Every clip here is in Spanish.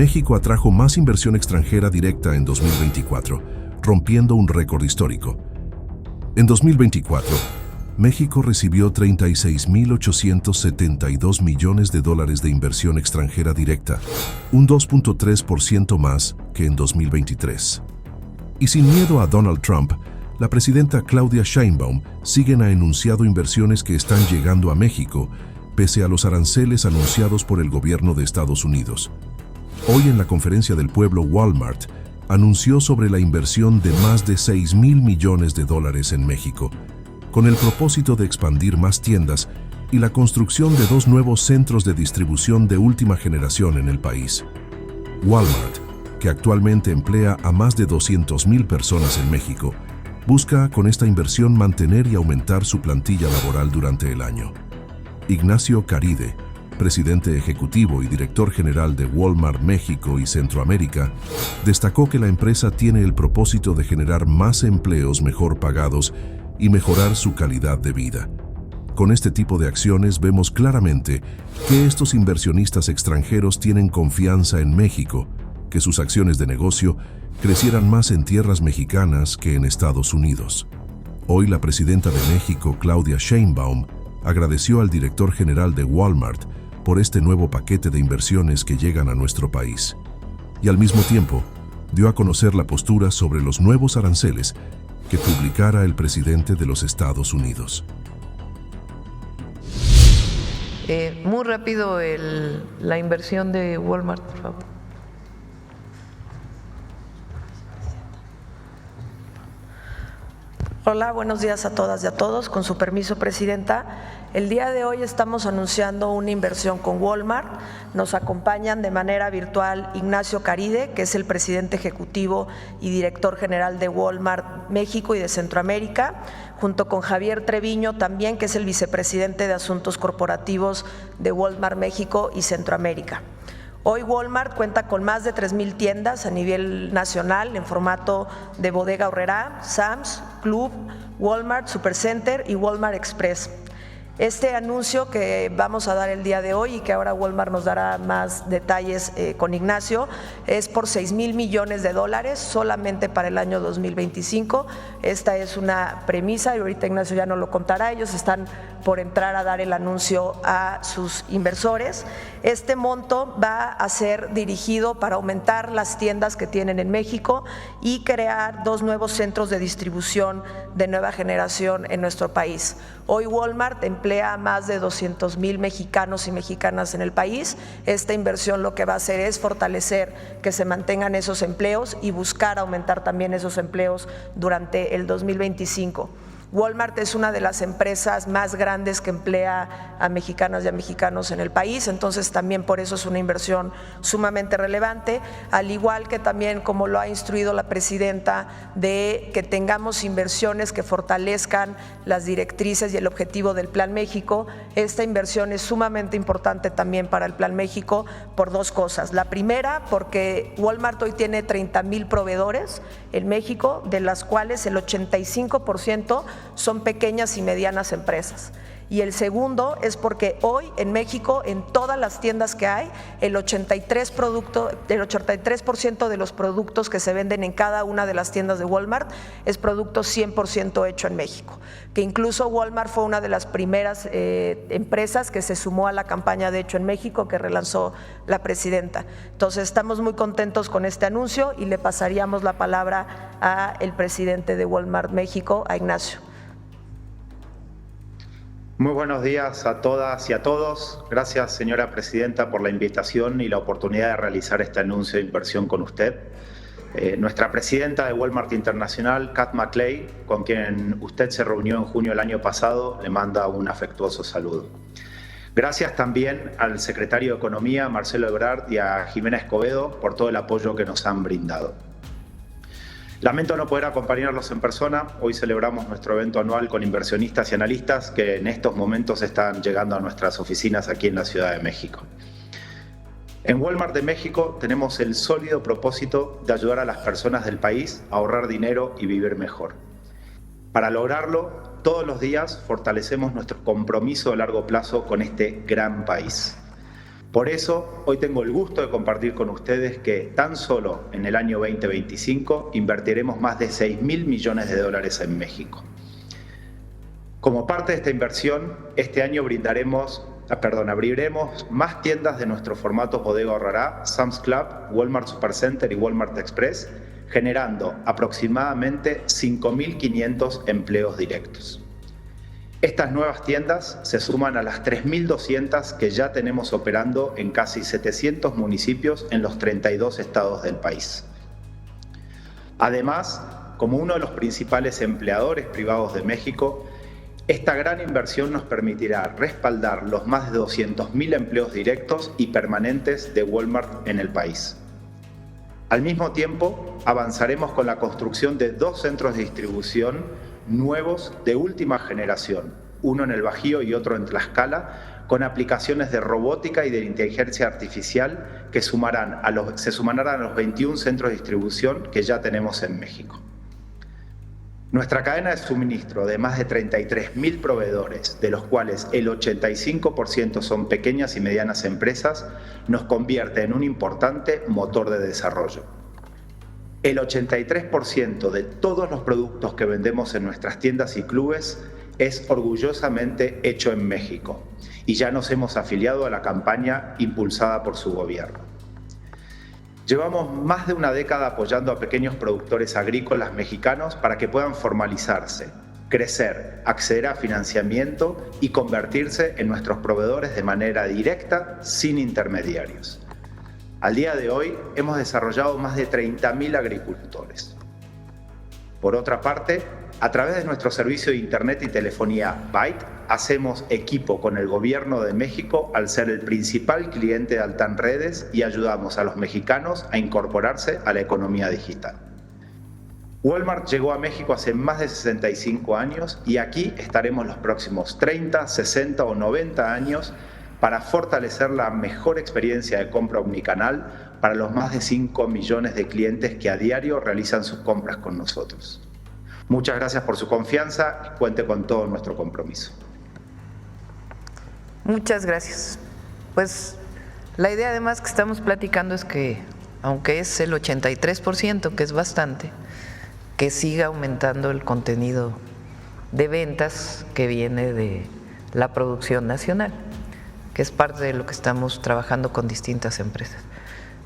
México atrajo más inversión extranjera directa en 2024, rompiendo un récord histórico. En 2024, México recibió 36.872 millones de dólares de inversión extranjera directa, un 2.3% más que en 2023. Y sin miedo a Donald Trump, la presidenta Claudia Sheinbaum siguen ha enunciado inversiones que están llegando a México, pese a los aranceles anunciados por el gobierno de Estados Unidos. Hoy en la Conferencia del Pueblo, Walmart anunció sobre la inversión de más de 6.000 millones de dólares en México, con el propósito de expandir más tiendas y la construcción de 2 nuevos centros de distribución de última generación en el país. Walmart, que actualmente emplea a más de 200.000 personas en México, busca con esta inversión mantener y aumentar su plantilla laboral durante el año. Ignacio Caride, presidente ejecutivo y director general de Walmart México y Centroamérica, destacó que la empresa tiene el propósito de generar más empleos mejor pagados y mejorar su calidad de vida. Con este tipo de acciones vemos claramente que estos inversionistas extranjeros tienen confianza en México, que sus acciones de negocio crecieran más en tierras mexicanas que en Estados Unidos. Hoy la presidenta de México, Claudia Sheinbaum, agradeció al director general de Walmart por este nuevo paquete de inversiones que llegan a nuestro país. Y al mismo tiempo, dio a conocer la postura sobre los nuevos aranceles que publicara el presidente de los Estados Unidos. Muy rápido la inversión de Walmart, por favor. Hola, buenos días a todas y a todos. Con su permiso, Presidenta, el día de hoy estamos anunciando una inversión con Walmart. Nos acompañan de manera virtual Ignacio Caride, que es el presidente ejecutivo y director general de Walmart México y de Centroamérica, junto con Javier Treviño también, que es el vicepresidente de Asuntos Corporativos de Walmart México y Centroamérica. Hoy Walmart cuenta con más de 3,000 tiendas a nivel nacional en formato de bodega horrera, Sam's, Club, Walmart Supercenter y Walmart Express. Este anuncio que vamos a dar el día de hoy y que ahora Walmart nos dará más detalles con Ignacio es por 6,000 millones de dólares solamente para el año 2025. Esta es una premisa y ahorita Ignacio ya nos lo contará. Ellos están por entrar a dar el anuncio a sus inversores. Este monto va a ser dirigido para aumentar las tiendas que tienen en México y crear 2 nuevos centros de distribución de nueva generación en nuestro país. Hoy Walmart emplea a más de 200,000 mexicanos y mexicanas en el país. Esta inversión lo que va a hacer es fortalecer que se mantengan esos empleos y buscar aumentar también esos empleos durante el 2025. Walmart es una de las empresas más grandes que emplea a mexicanas y a mexicanos en el país, entonces también por eso es una inversión sumamente relevante, al igual que también como lo ha instruido la presidenta de que tengamos inversiones que fortalezcan las directrices y el objetivo del Plan México. Esta inversión es sumamente importante también para el Plan México por 2 cosas. La primera, porque Walmart hoy tiene 30,000 proveedores en México, de las cuales el 85% son pequeñas y medianas empresas. Y el segundo es porque hoy en México, en todas las tiendas que hay, el 83% de los productos que se venden en cada una de las tiendas de Walmart es producto 100% hecho en México. Que incluso Walmart fue una de las primeras empresas que se sumó a la campaña de Hecho en México que relanzó la presidenta. Entonces estamos muy contentos con este anuncio y le pasaríamos la palabra al presidente de Walmart México, a Ignacio. Muy buenos días a todas y a todos. Gracias, señora presidenta, por la invitación y la oportunidad de realizar este anuncio de inversión con usted. Nuestra presidenta de Walmart Internacional, Kat McLay, con quien usted se reunió en junio del año pasado, le manda un afectuoso saludo. Gracias también al secretario de Economía, Marcelo Ebrard, y a Jimena Escobedo por todo el apoyo que nos han brindado. Lamento no poder acompañarlos en persona. Hoy celebramos nuestro evento anual con inversionistas y analistas que en estos momentos están llegando a nuestras oficinas aquí en la Ciudad de México. En Walmart de México tenemos el sólido propósito de ayudar a las personas del país a ahorrar dinero y vivir mejor. Para lograrlo, todos los días fortalecemos nuestro compromiso a largo plazo con este gran país. Por eso, hoy tengo el gusto de compartir con ustedes que tan solo en el año 2025 invertiremos más de 6.000 millones de dólares en México. Como parte de esta inversión, este año abriremos más tiendas de nuestro formato Bodega Aurrerá, Sam's Club, Walmart Supercenter y Walmart Express, generando aproximadamente 5.500 empleos directos. Estas nuevas tiendas se suman a las 3.200 que ya tenemos operando en casi 700 municipios en los 32 estados del país. Además, como uno de los principales empleadores privados de México, esta gran inversión nos permitirá respaldar los más de 200.000 empleos directos y permanentes de Walmart en el país. Al mismo tiempo, avanzaremos con la construcción de 2 centros de distribución nuevos de última generación, uno en el Bajío y otro en Tlaxcala, con aplicaciones de robótica y de inteligencia artificial que se sumarán a los 21 centros de distribución que ya tenemos en México. Nuestra cadena de suministro de más de 33.000 proveedores, de los cuales el 85% son pequeñas y medianas empresas, nos convierte en un importante motor de desarrollo. El 83% de todos los productos que vendemos en nuestras tiendas y clubes es orgullosamente hecho en México y ya nos hemos afiliado a la campaña impulsada por su gobierno. Llevamos más de una década apoyando a pequeños productores agrícolas mexicanos para que puedan formalizarse, crecer, acceder a financiamiento y convertirse en nuestros proveedores de manera directa, sin intermediarios. Al día de hoy hemos desarrollado más de 30.000 agricultores. Por otra parte, a través de nuestro servicio de Internet y telefonía Byte, hacemos equipo con el Gobierno de México al ser el principal cliente de Altán Redes y ayudamos a los mexicanos a incorporarse a la economía digital. Walmart llegó a México hace más de 65 años y aquí estaremos los próximos 30, 60 o 90 años para fortalecer la mejor experiencia de compra omnicanal para los más de 5 millones de clientes que a diario realizan sus compras con nosotros. Muchas gracias por su confianza y cuente con todo nuestro compromiso. Muchas gracias. Pues la idea además que estamos platicando es que, aunque es el 83%, que es bastante, que siga aumentando el contenido de ventas que viene de la producción nacional, que es parte de lo que estamos trabajando con distintas empresas.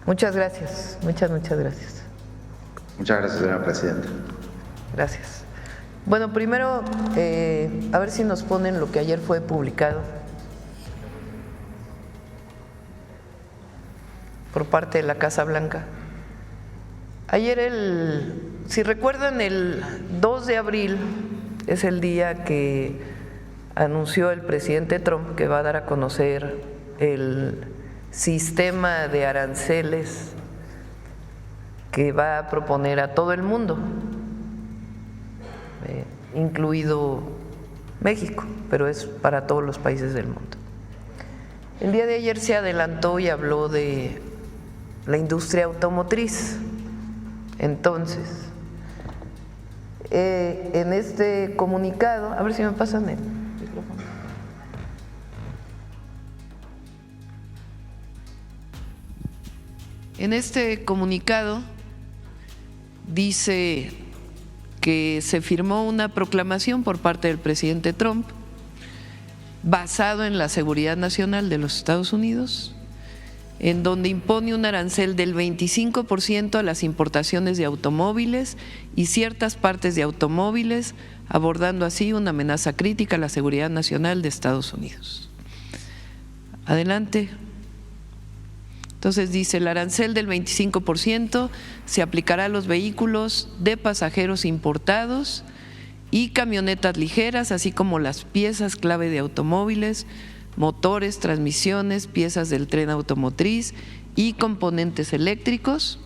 Muchas gracias, muchas gracias. Muchas gracias, señora presidenta. Gracias. Bueno, primero, a ver si nos ponen lo que ayer fue publicado por parte de la Casa Blanca. Ayer, si recuerdan, el 2 de abril es el día que anunció el presidente Trump que va a dar a conocer el sistema de aranceles que va a proponer a todo el mundo, incluido México, pero es para todos los países del mundo. El día de ayer se adelantó y habló de la industria automotriz. Entonces, en este comunicado, a ver si me pasan el micrófono. En este comunicado dice que se firmó una proclamación por parte del presidente Trump basado en la seguridad nacional de los Estados Unidos, en donde impone un arancel del 25% a las importaciones de automóviles y ciertas partes de automóviles, abordando así una amenaza crítica a la seguridad nacional de Estados Unidos. Adelante. Entonces dice, el arancel del 25% se aplicará a los vehículos de pasajeros importados y camionetas ligeras, así como las piezas clave de automóviles, motores, transmisiones, piezas del tren automotriz y componentes eléctricos,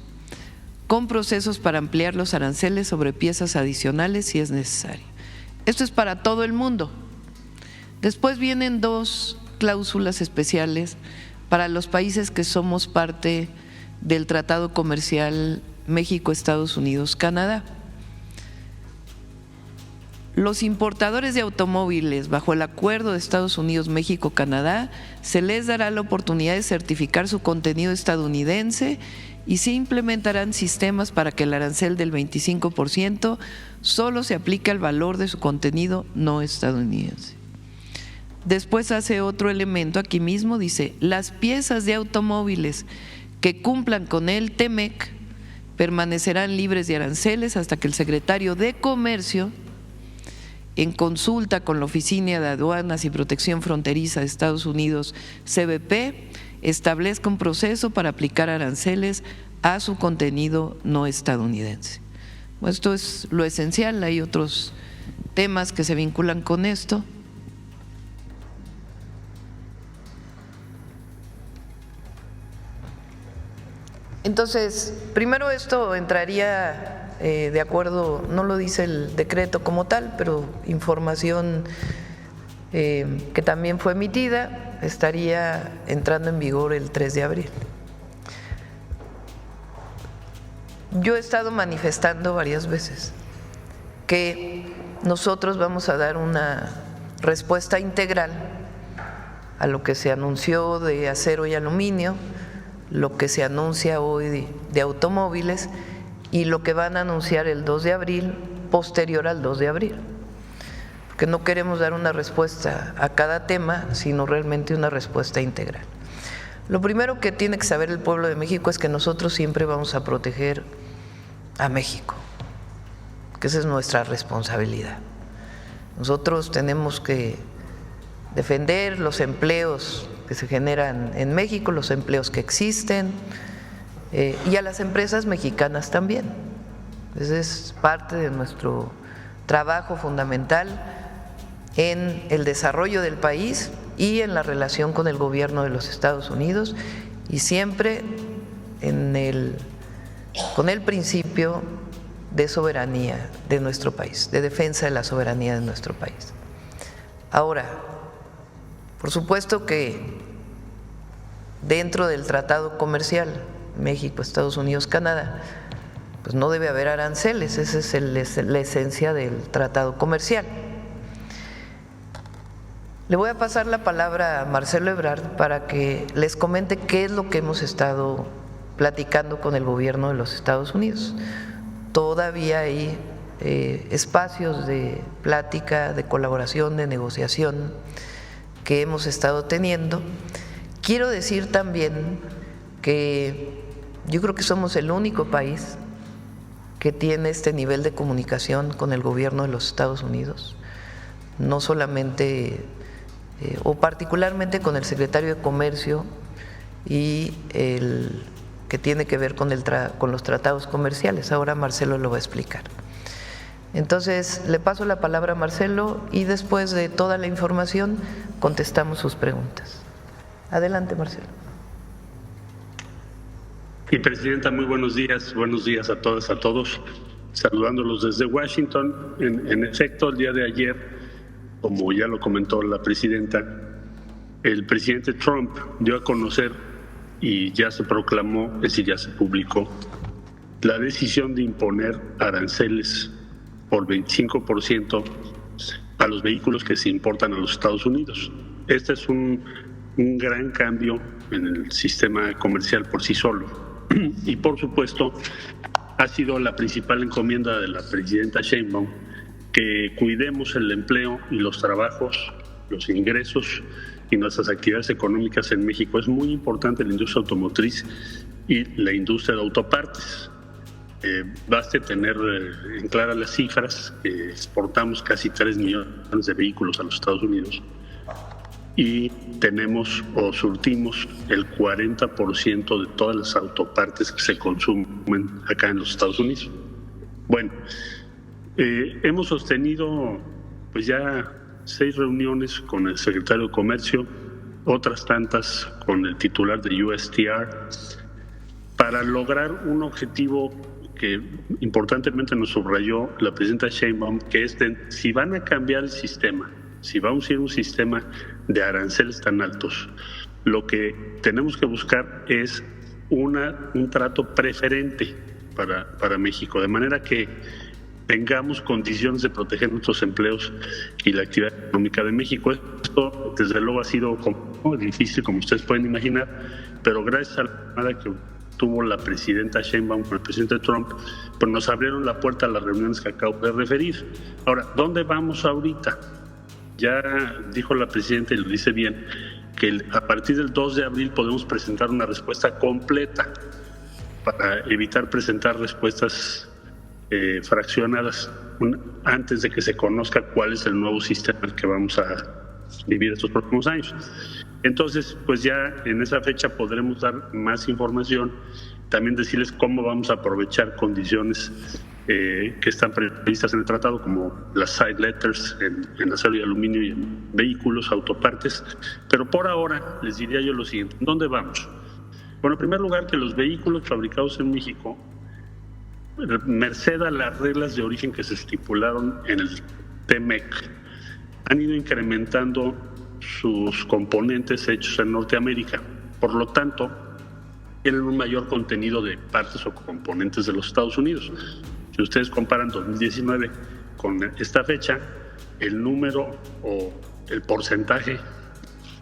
con procesos para ampliar los aranceles sobre piezas adicionales si es necesario. Esto es para todo el mundo. Después vienen dos cláusulas especiales para los países que somos parte del Tratado Comercial México, Estados Unidos, Canadá. Los importadores de automóviles bajo el acuerdo de Estados Unidos, México, Canadá, se les dará la oportunidad de certificar su contenido estadounidense y se implementarán sistemas para que el arancel del 25% solo se aplique al valor de su contenido no estadounidense. Después hace otro elemento aquí mismo, dice, las piezas de automóviles que cumplan con el TEMEC permanecerán libres de aranceles hasta que el secretario de Comercio, en consulta con la Oficina de Aduanas y Protección Fronteriza de Estados Unidos, CBP, establezca un proceso para aplicar aranceles a su contenido no estadounidense. Bueno, esto es lo esencial, hay otros temas que se vinculan con esto. Entonces, primero esto entraría de acuerdo, no lo dice el decreto como tal, pero información que también fue emitida, estaría entrando en vigor el 3 de abril. Yo he estado manifestando varias veces que nosotros vamos a dar una respuesta integral a lo que se anunció de acero y aluminio, lo que se anuncia hoy de automóviles y lo que van a anunciar el 2 de abril, posterior al 2 de abril. Porque no queremos dar una respuesta a cada tema, sino realmente una respuesta integral. Lo primero que tiene que saber el pueblo de México es que nosotros siempre vamos a proteger a México, que esa es nuestra responsabilidad. Nosotros tenemos que defender los empleos que se generan en México, los empleos que existen, y a las empresas mexicanas también. Ese es parte de nuestro trabajo fundamental en el desarrollo del país y en la relación con el gobierno de los Estados Unidos, y siempre con el principio de soberanía de nuestro país, de defensa de la soberanía de nuestro país. Ahora, por supuesto que dentro del tratado comercial México, Estados Unidos, Canadá, pues no debe haber aranceles, esa es la esencia del tratado comercial. Le voy a pasar la palabra a Marcelo Ebrard para que les comente qué es lo que hemos estado platicando con el gobierno de los Estados Unidos. Todavía hay espacios de plática, de colaboración, de negociación que hemos estado teniendo. Quiero decir también que yo creo que somos el único país que tiene este nivel de comunicación con el gobierno de los Estados Unidos, no solamente o particularmente con el secretario de Comercio y el que tiene que ver con los tratados comerciales. Ahora Marcelo lo va a explicar. Entonces, le paso la palabra a Marcelo y después de toda la información contestamos sus preguntas. Adelante, Marcelo. Y Presidenta, muy buenos días a todas, a todos, saludándolos desde Washington. En efecto, el día de ayer, como ya lo comentó la Presidenta, el presidente Trump dio a conocer y ya se proclamó, es decir, ya se publicó, la decisión de imponer aranceles por 25% a los vehículos que se importan a los Estados Unidos. Este es un gran cambio en el sistema comercial por sí solo. Y por supuesto ha sido la principal encomienda de la presidenta Sheinbaum que cuidemos el empleo y los trabajos, los ingresos y nuestras actividades económicas en México. Es muy importante la industria automotriz y la industria de autopartes. Baste tener en claras las cifras, que exportamos casi 3 millones de vehículos a los Estados Unidos y tenemos o surtimos el 40% de todas las autopartes que se consumen acá en los Estados Unidos. Bueno, hemos sostenido pues ya 6 reuniones con el secretario de Comercio, otras tantas con el titular de USTR, para lograr un objetivo que importantemente nos subrayó la presidenta Sheinbaum, que es si van a cambiar el sistema, si vamos a ir a un sistema de aranceles tan altos, lo que tenemos que buscar es un trato preferente para México, de manera que tengamos condiciones de proteger nuestros empleos y la actividad económica de México. Esto, desde luego, ha sido difícil, como ustedes pueden imaginar, pero gracias a la llamada que tuvo la presidenta Sheinbaum con el presidente Trump, pues nos abrieron la puerta a las reuniones que acabo de referir. Ahora, ¿dónde vamos ahorita? Ya dijo la presidenta, y lo dice bien, que a partir del 2 de abril podemos presentar una respuesta completa para evitar presentar respuestas fraccionadas antes de que se conozca cuál es el nuevo sistema que vamos a vivir estos próximos años. Entonces, pues ya en esa fecha podremos dar más información, también decirles cómo vamos a aprovechar condiciones que están previstas en el tratado, como las side letters en acero y aluminio y en vehículos, autopartes. Pero por ahora les diría yo lo siguiente: ¿dónde vamos? Bueno, en primer lugar, que los vehículos fabricados en México, merced a las reglas de origen que se estipularon en el TEMEC, han ido incrementando sus componentes hechos en Norteamérica. Por lo tanto, tienen un mayor contenido de partes o componentes de los Estados Unidos. Si ustedes comparan 2019 con esta fecha, el número o el porcentaje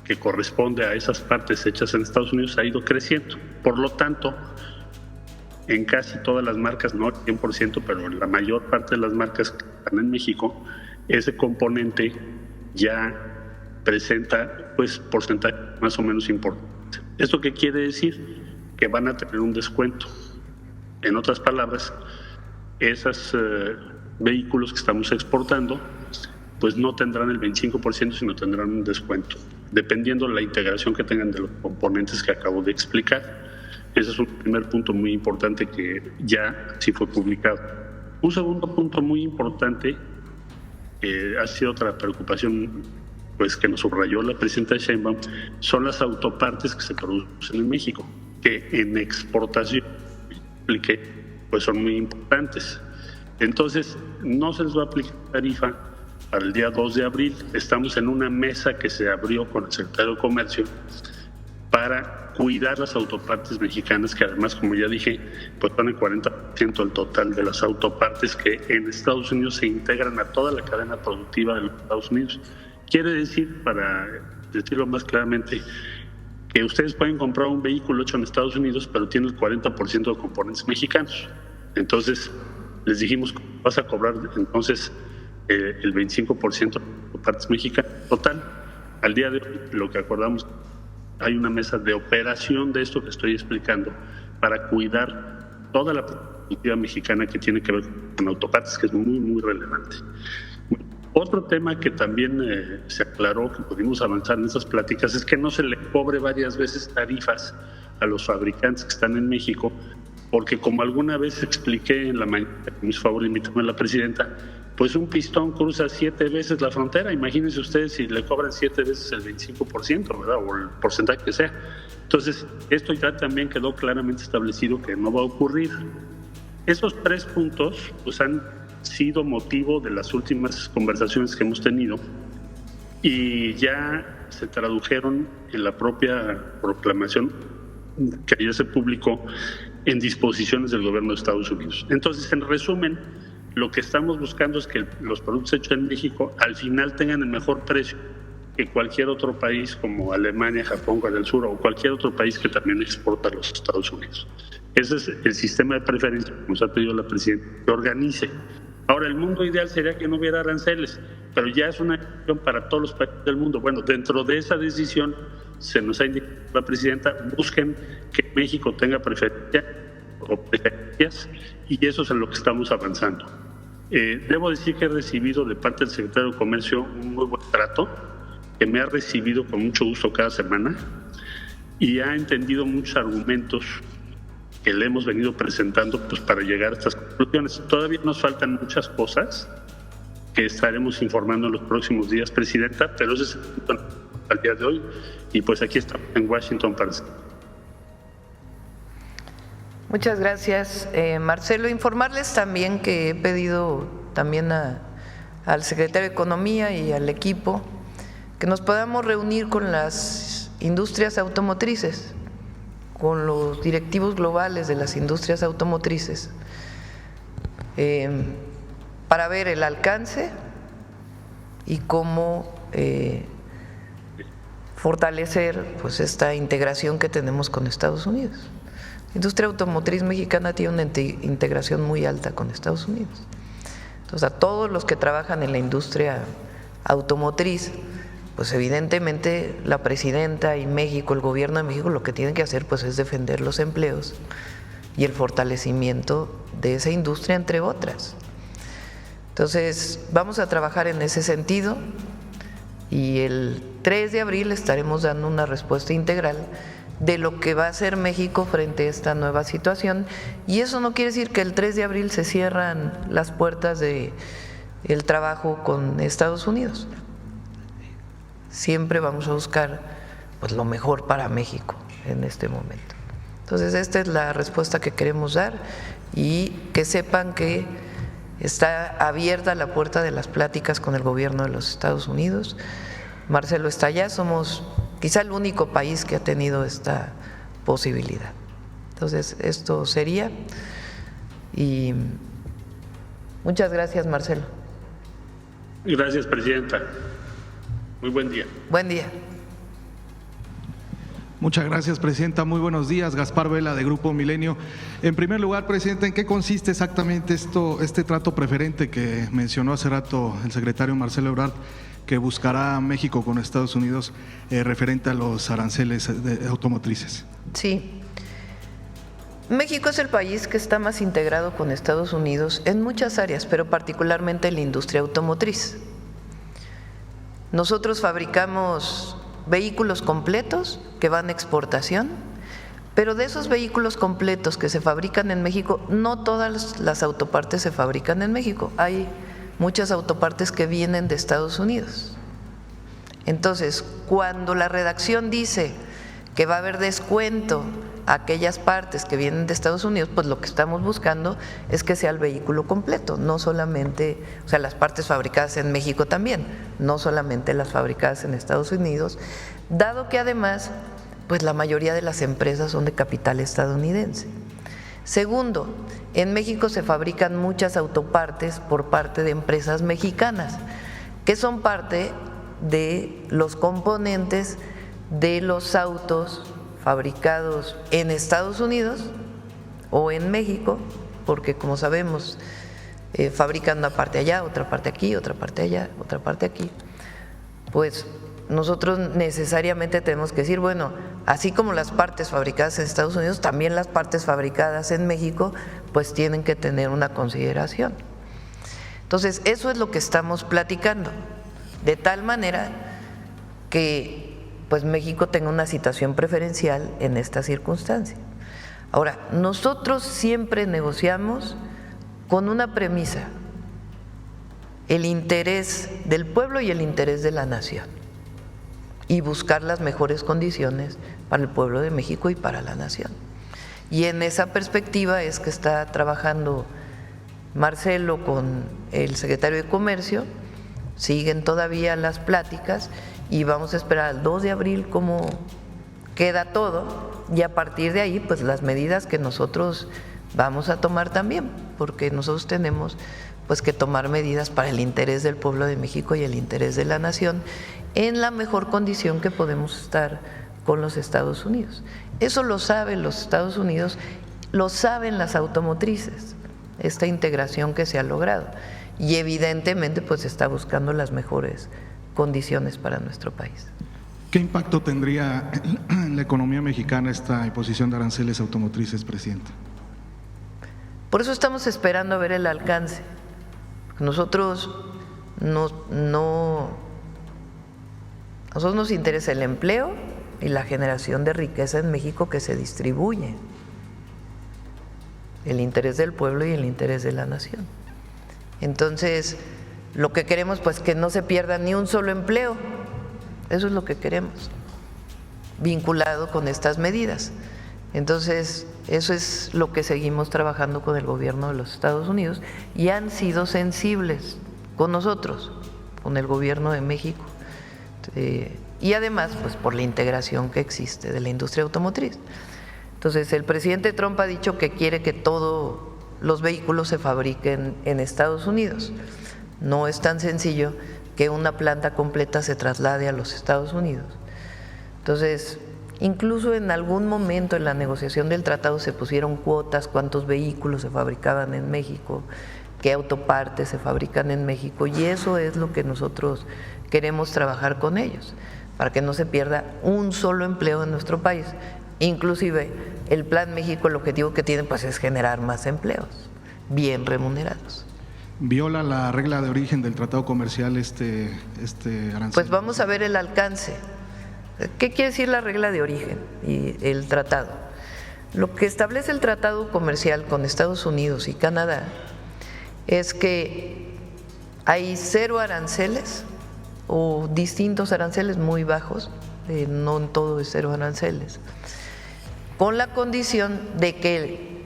que corresponde a esas partes hechas en Estados Unidos ha ido creciendo. Por lo tanto, en casi todas las marcas, no al 100%, pero en la mayor parte de las marcas que están en México, ese componente ya presenta pues porcentaje más o menos importante. ¿Esto qué quiere decir? Que van a tener un descuento. En otras palabras, esos vehículos que estamos exportando pues no tendrán el 25%, sino tendrán un descuento, dependiendo de la integración que tengan de los componentes que acabo de explicar. Ese es un primer punto muy importante que ya sí fue publicado. Un segundo punto muy importante, ha sido otra preocupación pues que nos subrayó la presidenta Sheinbaum, son las autopartes que se producen en México, que en exportación, pues son muy importantes. Entonces, no se les va a aplicar tarifa para el día 2 de abril. Estamos en una mesa que se abrió con el secretario de Comercio para cuidar las autopartes mexicanas, que además, como ya dije, pues son el 40% del total de las autopartes que en Estados Unidos se integran a toda la cadena productiva de los Estados Unidos. Quiere decir, para decirlo más claramente, que ustedes pueden comprar un vehículo hecho en Estados Unidos, pero tiene el 40% de componentes mexicanos. Entonces, les dijimos, vas a cobrar entonces el 25% de partes mexicanas. Total, al día de hoy, lo que acordamos, hay una mesa de operación de esto que estoy explicando para cuidar toda la productividad mexicana que tiene que ver con autopartes, que es muy, muy relevante. Otro tema que también se aclaró, que pudimos avanzar en esas pláticas, es que no se le cobre varias veces tarifas a los fabricantes que están en México, porque como alguna vez expliqué en la mañana, me hizo favor de invitarme a la presidenta, pues un pistón cruza 7 veces la frontera. Imagínense ustedes si le cobran 7 veces el 25%, ¿verdad? O el porcentaje que sea. Entonces, esto ya también quedó claramente establecido que no va a ocurrir. Esos 3 puntos pues han sido motivo de las últimas conversaciones que hemos tenido y ya se tradujeron en la propia proclamación que ayer se publicó en disposiciones del gobierno de Estados Unidos. Entonces, en resumen, lo que estamos buscando es que los productos hechos en México al final tengan el mejor precio que cualquier otro país como Alemania, Japón, Corea del Sur o cualquier otro país que también exporta a los Estados Unidos. Ese es el sistema de preferencia que nos ha pedido la presidenta que organice. Ahora, el mundo ideal sería que no hubiera aranceles, pero ya es una decisión para todos los países del mundo. Bueno, dentro de esa decisión se nos ha indicado la presidenta, busquen que México tenga preferencias, y eso es en lo que estamos avanzando. Debo decir que he recibido de parte del secretario de Comercio un muy buen trato, que me ha recibido con mucho gusto cada semana y ha entendido muchos argumentos que le hemos venido presentando pues, para llegar a estas conclusiones. Todavía nos faltan muchas cosas que estaremos informando en los próximos días, presidenta, pero ese es el punto al día de hoy y pues aquí estamos en Washington para... Muchas gracias, Marcelo. Informarles también que he pedido también al secretario de Economía y al equipo que nos podamos reunir con las industrias automotrices, con los directivos globales de las industrias automotrices, para ver el alcance y cómo fortalecer pues esta integración que tenemos con Estados Unidos. La industria automotriz mexicana tiene una integración muy alta con Estados Unidos. Entonces, a todos los que trabajan en la industria automotriz, pues evidentemente la presidenta y México, el gobierno de México, lo que tienen que hacer pues es defender los empleos y el fortalecimiento de esa industria, entre otras. Entonces, vamos a trabajar en ese sentido y el 3 de abril estaremos dando una respuesta integral de lo que va a hacer México frente a esta nueva situación, y eso no quiere decir que el 3 de abril se cierran las puertas del trabajo con Estados Unidos. Siempre vamos a buscar pues lo mejor para México en este momento. Entonces, esta es la respuesta que queremos dar, y que sepan que está abierta la puerta de las pláticas con el gobierno de los Estados Unidos. Marcelo está allá, somos quizá el único país que ha tenido esta posibilidad. Entonces, esto sería, y muchas gracias, Marcelo. Gracias, presidenta. Muy buen día. Buen día. Muchas gracias, presidenta. Muy buenos días. Gaspar Vela, de Grupo Milenio. En primer lugar, presidenta, ¿en qué consiste exactamente este trato preferente que mencionó hace rato el secretario Marcelo Ebrard, que buscará México con Estados Unidos referente a los aranceles automotrices? Sí. México es el país que está más integrado con Estados Unidos en muchas áreas, pero particularmente en la industria automotriz. Nosotros fabricamos vehículos completos que van a exportación, pero de esos vehículos completos que se fabrican en México, no todas las autopartes se fabrican en México. Hay muchas autopartes que vienen de Estados Unidos. Entonces, cuando la redacción dice que va a haber descuento a aquellas partes que vienen de Estados Unidos, pues lo que estamos buscando es que sea el vehículo completo, no solamente, o sea, las partes fabricadas en México también, no solamente las fabricadas en Estados Unidos, dado que además, pues la mayoría de las empresas son de capital estadounidense. Segundo, en México se fabrican muchas autopartes por parte de empresas mexicanas, que son parte de los componentes de los autos fabricados en Estados Unidos o en México, porque como sabemos, fabrican una parte allá, otra parte aquí, otra parte allá, otra parte aquí. Pues nosotros necesariamente tenemos que decir, bueno, así como las partes fabricadas en Estados Unidos, también las partes fabricadas en México, pues tienen que tener una consideración. Entonces, eso es lo que estamos platicando, de tal manera que pues México tenga una situación preferencial en esta circunstancia. Ahora, nosotros siempre negociamos con una premisa: el interés del pueblo y el interés de la nación, y buscar las mejores condiciones para el pueblo de México y para la nación. Y en esa perspectiva es que está trabajando Marcelo con el secretario de Comercio, siguen todavía las pláticas y vamos a esperar al 2 de abril cómo queda todo, y a partir de ahí pues las medidas que nosotros vamos a tomar también, porque nosotros tenemos pues que tomar medidas para el interés del pueblo de México y el interés de la nación en la mejor condición que podemos estar con los Estados Unidos. Eso lo saben los Estados Unidos, lo saben las automotrices, esta integración que se ha logrado, y evidentemente pues está buscando las mejores condiciones para nuestro país. ¿Qué impacto tendría en la economía mexicana esta imposición de aranceles automotrices, presidenta? Por eso estamos esperando a ver el alcance. Nosotros nos interesa el empleo y la generación de riqueza en México que se distribuye, el interés del pueblo y el interés de la nación. Entonces, lo que queremos pues que no se pierda ni un solo empleo, eso es lo que queremos, vinculado con estas medidas. Entonces, eso es lo que seguimos trabajando con el gobierno de los Estados Unidos, y han sido sensibles con nosotros, con el gobierno de México, y además pues por la integración que existe de la industria automotriz. Entonces, el presidente Trump ha dicho que quiere que todo los vehículos se fabriquen en Estados Unidos. No es tan sencillo que una planta completa se traslade a los Estados Unidos. Entonces, incluso en algún momento en la negociación del tratado se pusieron cuotas, cuántos vehículos se fabricaban en México, qué autopartes se fabrican en México, y eso es lo que nosotros queremos trabajar con ellos, para que no se pierda un solo empleo en nuestro país. Inclusive el Plan México, el objetivo que tiene pues es generar más empleos bien remunerados. ¿Viola la regla de origen del tratado comercial este arancel? Pues vamos a ver el alcance. ¿Qué quiere decir la regla de origen y el tratado? Lo que establece el tratado comercial con Estados Unidos y Canadá es que hay 0 aranceles o distintos aranceles muy bajos, no en todo es 0 aranceles, con la condición de que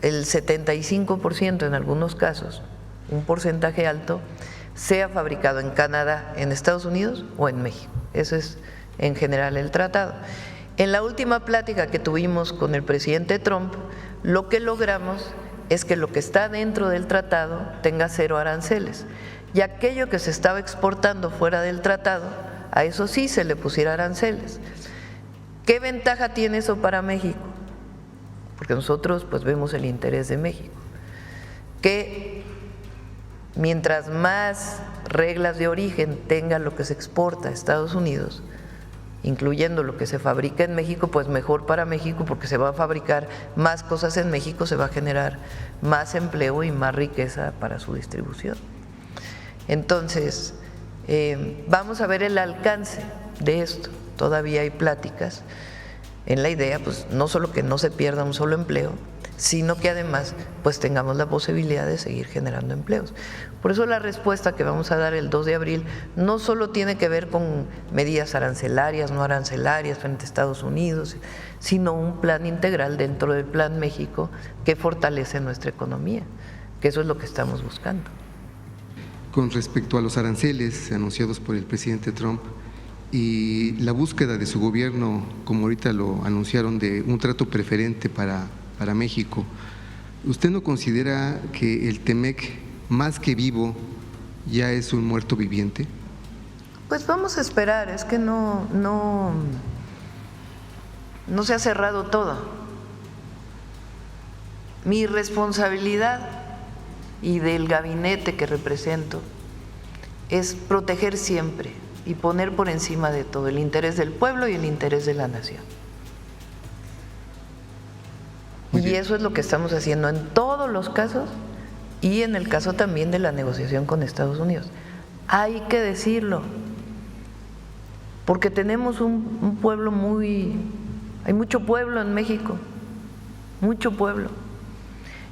el 75% en algunos casos, un porcentaje alto, sea fabricado en Canadá, en Estados Unidos o en México. Eso es en general el tratado. En la última plática que tuvimos con el presidente Trump, lo que logramos es que lo que está dentro del tratado tenga 0 aranceles, y aquello que se estaba exportando fuera del tratado, a eso sí se le pusiera aranceles. ¿Qué ventaja tiene eso para México? Porque nosotros pues vemos el interés de México, que mientras más reglas de origen tenga lo que se exporta a Estados Unidos, incluyendo lo que se fabrica en México, pues mejor para México, porque se va a fabricar más cosas en México, se va a generar más empleo y más riqueza para su distribución. Entonces, vamos a ver el alcance de esto. Todavía hay pláticas en la idea, pues no solo que no se pierda un solo empleo, sino que además pues tengamos la posibilidad de seguir generando empleos. Por eso la respuesta que vamos a dar el 2 de abril no solo tiene que ver con medidas arancelarias, no arancelarias frente a Estados Unidos, sino un plan integral dentro del Plan México que fortalece nuestra economía, que eso es lo que estamos buscando. Con respecto a los aranceles anunciados por el presidente Trump y la búsqueda de su gobierno, como ahorita lo anunciaron, de un trato preferente para México, ¿usted no considera que el TEMEC, más que vivo, ya es un muerto viviente? Pues vamos a esperar, es que no se ha cerrado todo. Mi responsabilidad y del gabinete que represento es proteger siempre y poner por encima de todo el interés del pueblo y el interés de la nación. Y eso es lo que estamos haciendo en todos los casos y en el caso también de la negociación con Estados Unidos. Hay que decirlo, porque tenemos un pueblo hay mucho pueblo en México, mucho pueblo,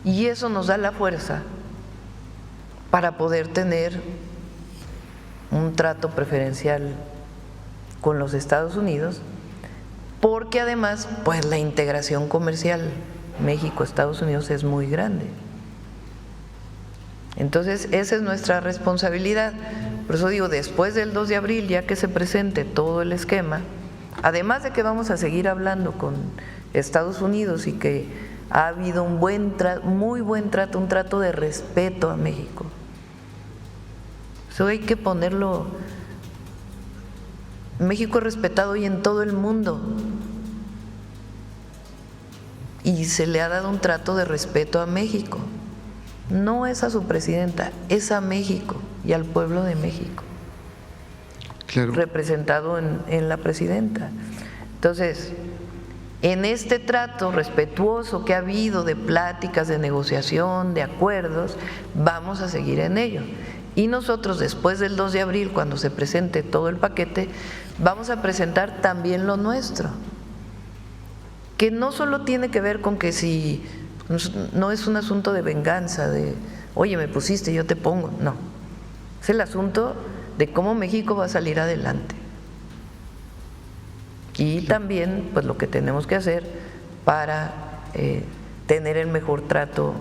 y eso nos da la fuerza para poder tener un trato preferencial con los Estados Unidos, porque además pues la integración comercial México-Estados Unidos es muy grande. Entonces esa es nuestra responsabilidad. Por eso digo, después del 2 de abril, ya que se presente todo el esquema, además de que vamos a seguir hablando con Estados Unidos y que ha habido un muy buen trato, un trato de respeto a México. Eso hay que ponerlo. México es respetado hoy en todo el mundo y se le ha dado un trato de respeto a México. No es a su presidenta, es a México y al pueblo de México, claro, representado en la presidenta. Entonces, en este trato respetuoso que ha habido de pláticas, de negociación, de acuerdos, vamos a seguir en ello. Y nosotros después del 2 de abril, cuando se presente todo el paquete, vamos a presentar también lo nuestro, que no solo tiene que ver con que si no es un asunto de venganza, de oye me pusiste, yo te pongo, no, es el asunto de cómo México va a salir adelante. Y también pues lo que tenemos que hacer para tener el mejor trato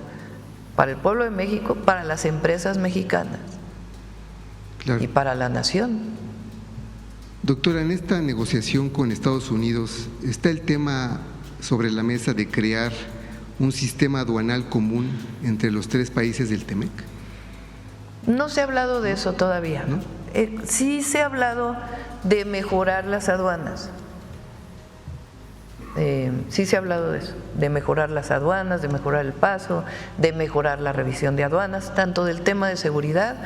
para el pueblo de México, para las empresas mexicanas, claro, y para la nación. Doctora, en esta negociación con Estados Unidos está el tema sobre la mesa de crear un sistema aduanal común entre los 3 países del TEMEC? No se ha hablado de eso todavía. ¿No? Sí se ha hablado de mejorar las aduanas. Sí se ha hablado de eso, de mejorar las aduanas, de mejorar el paso, de mejorar la revisión de aduanas, tanto del tema de seguridad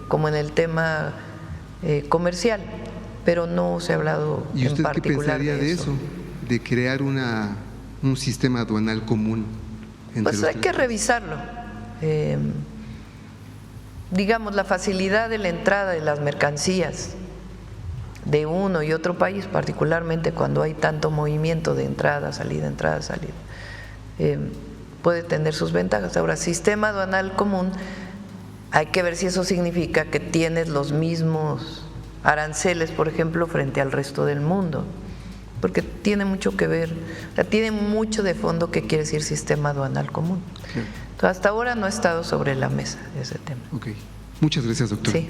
como en el tema comercial, pero no se ha hablado ¿Y usted en particular qué pensaría de eso? De crear un sistema aduanal común entre Pues los hay 3 que países. revisarlo. Digamos, la facilidad de la entrada de las mercancías de uno y otro país, particularmente cuando hay tanto movimiento de entrada, salida, puede tener sus ventajas. Ahora, sistema aduanal común, hay que ver si eso significa que tienes los mismos aranceles, por ejemplo, frente al resto del mundo, porque tiene mucho que ver, o sea, tiene mucho de fondo qué quiere decir sistema aduanal común. Sí. Entonces, hasta ahora no ha estado sobre la mesa ese tema. Ok. Muchas gracias, doctor. Sí.